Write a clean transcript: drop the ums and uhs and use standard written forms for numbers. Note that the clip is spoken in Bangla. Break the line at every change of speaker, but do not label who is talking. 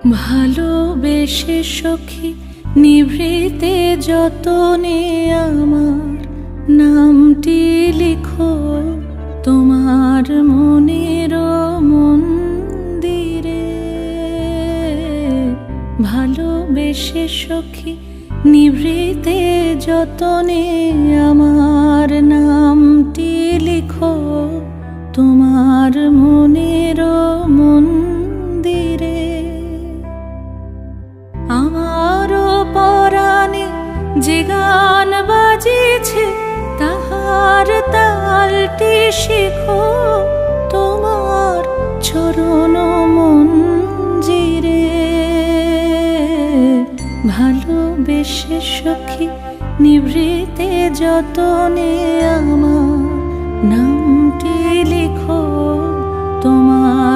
ভালোবেসে সখী নিভৃতে যতনে আমার নামটি লিখো তোমার মনের মন্দিরে। ভালোবেসে সখী নিভৃতে যতনে আমার নামটি লিখো তোমার মনের মন্দিরে। আমারও পরাণে যে গান বাজিছে তাহার তালটি শিখো তোমার চরণ মঞ্জিরে। ভালোবেসে সখী নিভৃতে যতনে আমার নামটি লিখো তোমার